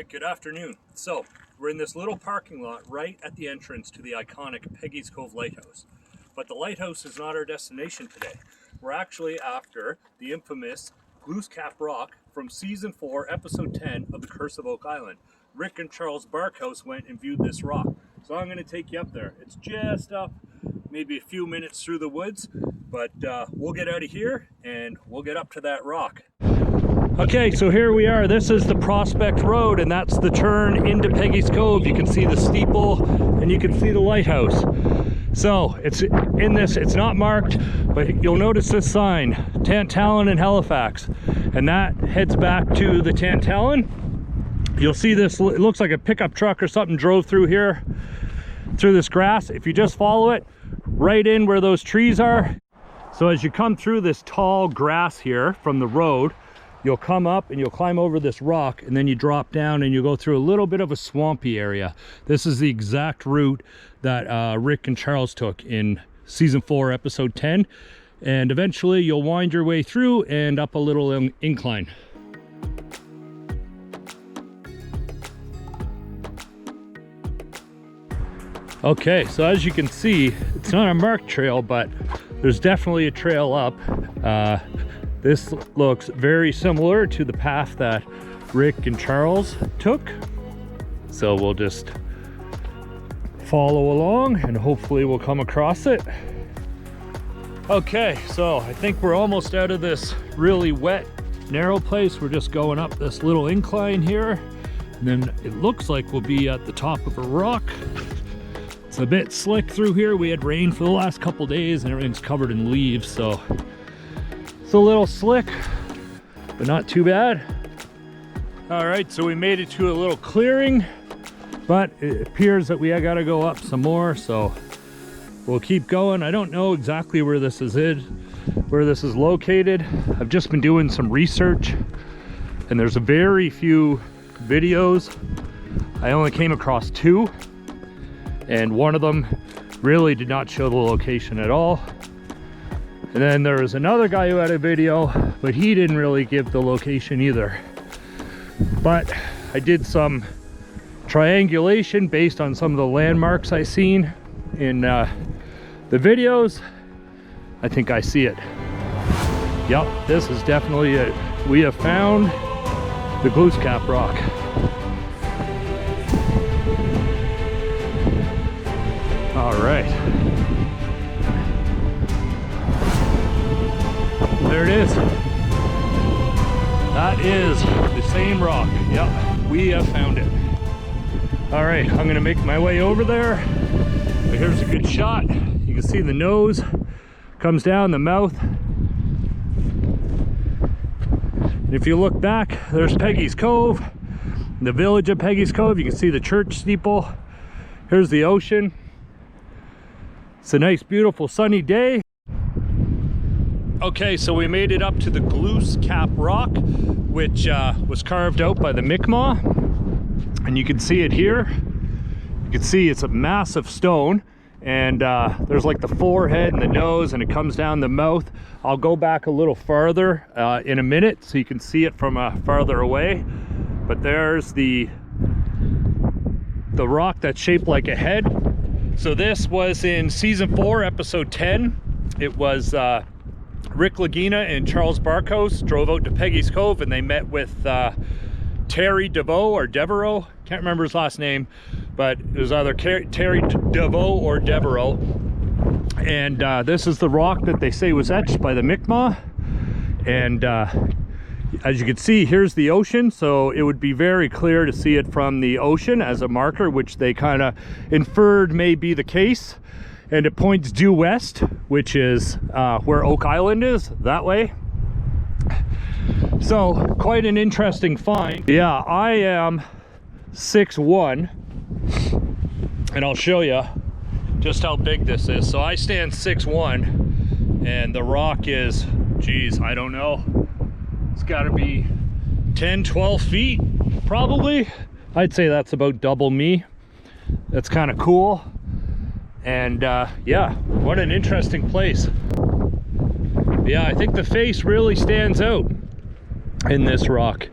Alright, good afternoon. So, we're in this little parking lot right at the entrance to the iconic Peggys Cove lighthouse. But the lighthouse is not our destination today. We're actually after the infamous Glooscap Rock from Season 4, Episode 10 of The Curse of Oak Island. Rick and Charles Barkhouse went and viewed this rock. So I'm going to take you up there. It's just up maybe a few minutes through the woods, but we'll get out of here and we'll get up to that rock. Okay, so here we are. This is the Prospect Road, and that's the turn into Peggys Cove. You can see the steeple and you can see the lighthouse. So it's in this, it's not marked, but you'll notice this sign, Tantallon and Halifax, and that heads back to the Tantallon. You'll see this, it looks like a pickup truck or something drove through here, through this grass. If you just follow it right in where those trees are. So as you come through this tall grass here from the road, you'll come up and you'll climb over this rock, and then you drop down and you go through a little bit of a swampy area. This is the exact route that Rick and Charles took in Season 4, Episode 10. And eventually you'll wind your way through and up a little incline. Okay, so as you can see, it's not a marked trail, but there's definitely a trail up. This looks very similar to the path that Rick and Charles took. So we'll just follow along and hopefully we'll come across it. Okay, so I think we're almost out of this really wet, narrow place. We're just going up this little incline here. And then it looks like we'll be at the top of a rock. It's a bit slick through here. We had rain for the last couple days and everything's covered in leaves, so it's a little slick, but not too bad. All right, so we made it to a little clearing, but it appears that we gotta go up some more, so we'll keep going. I don't know exactly where this is located. I've just been doing some research, and there's a very few videos. I only came across 2, and one of them really did not show the location at all. And then there was another guy who had a video, but he didn't really give the location either. But I did some triangulation based on some of the landmarks I seen in the videos. I think I see it. Yep, this is definitely it. We have found the Glooscap Rock. All right. There it is. That is the same rock. Yep, we have found it. All right, I'm gonna make my way over there. But here's a good shot. You can see the nose comes down, the mouth. And if you look back, there's Peggys Cove, the village of Peggys Cove. You can see the church steeple. Here's the ocean. It's a nice, beautiful, sunny day. Okay, so we made it up to the Glooscap Rock, which was carved out by the Mi'kmaq, and you can see it here. You can see it's a massive stone, and there's like the forehead and the nose, and it comes down the mouth. I'll go back a little farther in a minute so you can see it from farther away. But there's the rock that's shaped like a head. So this was in Season 4, Episode 10. It was Rick Lagina and Charles Barkhouse drove out to Peggys Cove, and they met with Terry DeVoe or Devereaux. Can't remember his last name, but it was either Terry DeVoe or Devereaux. And this is the rock that they say was etched by the Mi'kmaq. And as you can see, here's the ocean, so it would be very clear to see it from the ocean as a marker, which they kind of inferred may be the case. And it points due west, which is where Oak Island is, that way. So, quite an interesting find. Yeah, I am 6'1", and I'll show you just how big this is. So I stand 6'1", and the rock is, geez, I don't know. It's gotta be 10, 12 feet, probably. I'd say that's about double me. That's kind of cool. And yeah, what an interesting place. Yeah, I think the face really stands out. in this rock.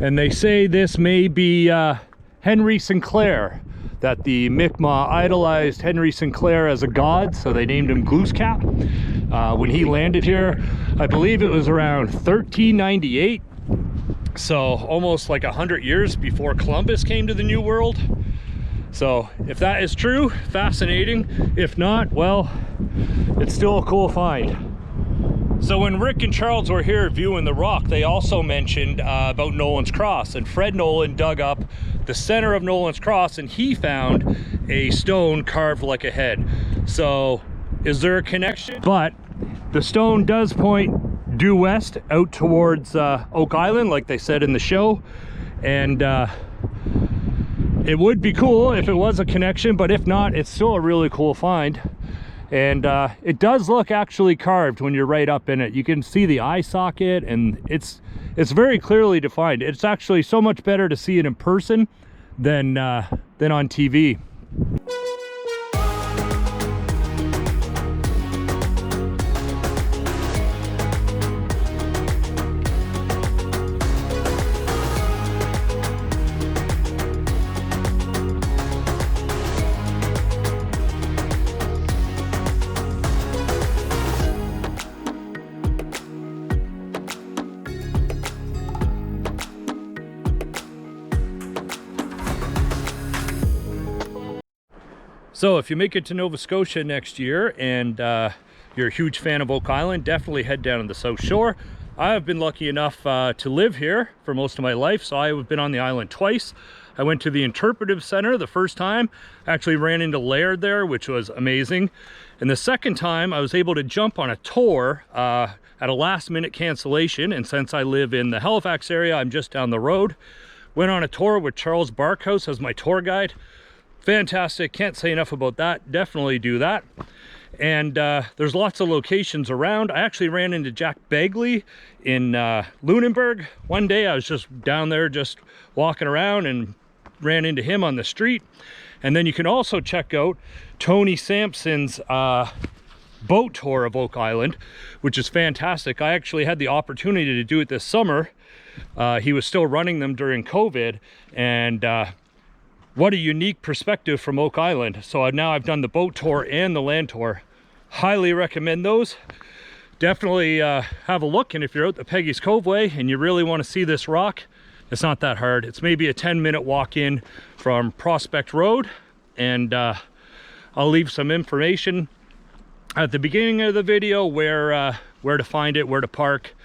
And they say this may be Henry Sinclair, that the Mi'kmaq idolized Henry Sinclair as a god, so they named him Glooscap. When he landed here, I believe it was around 1398, so almost like 100 years before Columbus came to the New World. So if that is true, fascinating. If not, well, it's still a cool find. So when Rick and Charles were here viewing the rock, they also mentioned about Nolan's Cross, and Fred Nolan dug up the center of Nolan's Cross and he found a stone carved like a head. So is there a connection? But the stone does point due west out towards Oak Island, like they said in the show, and it would be cool if it was a connection, but if not, it's still a really cool find. And it does look actually carved when you're right up in it. You can see the eye socket, and it's very clearly defined. It's actually so much better to see it in person than on TV. So if you make it to Nova Scotia next year and you're a huge fan of Oak Island, definitely head down to the South Shore. I have been lucky enough to live here for most of my life, so I have been on the island twice. I went to the Interpretive Center the first time, actually ran into Laird there, which was amazing. And the second time I was able to jump on a tour at a last minute cancellation, and since I live in the Halifax area, I'm just down the road. Went on a tour with Charles Barkhouse as my tour guide. Fantastic, can't say enough about that. Definitely do that. And there's lots of locations around. I actually ran into Jack Begley in Lunenburg one day. I was just down there just walking around and ran into him on the street. And then you can also check out Tony Sampson's boat tour of Oak Island, which is fantastic. I actually had the opportunity to do it this summer. He was still running them during COVID, and what a unique perspective from Oak Island. So now I've done the boat tour and the land tour. Highly recommend those. Definitely have a look, and if you're out the Peggys Cove way and you really want to see this rock, it's not that hard. It's maybe a 10-minute walk in from Prospect Road, and I'll leave some information at the beginning of the video where to find it, where to park.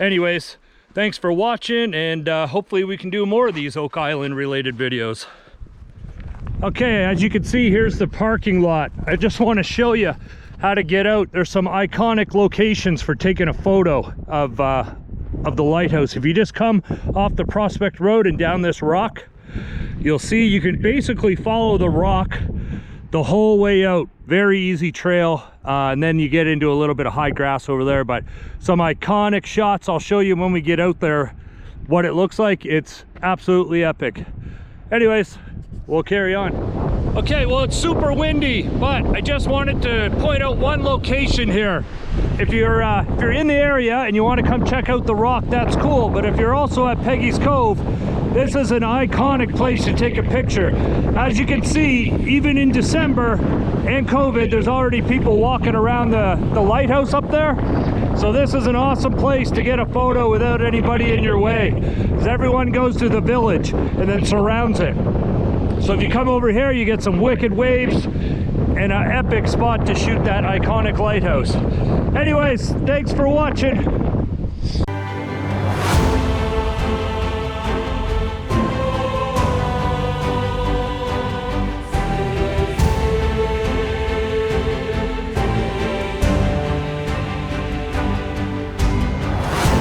Anyways, thanks for watching, and hopefully we can do more of these Oak Island related videos. Okay, as you can see, here's the parking lot. I just want to show you how to get out. There's some iconic locations for taking a photo of the lighthouse. If you just come off the Prospect Road and down this rock, you'll see you can basically follow the rock the whole way out. Very easy trail, and then you get into a little bit of high grass over there, but some iconic shots. I'll show you when we get out there what it looks like. It's absolutely epic. Anyways, we'll carry on. Okay, well, it's super windy, but I just wanted to point out one location here. If you're in the area and you want to come check out the rock, that's cool. But if you're also at Peggys Cove, this is an iconic place to take a picture. As you can see, even in December and COVID, there's already people walking around the lighthouse up there. So this is an awesome place to get a photo without anybody in your way, because everyone goes to the village and then surrounds it. So if you come over here, you get some wicked waves and an epic spot to shoot that iconic lighthouse. Anyways, thanks for watching.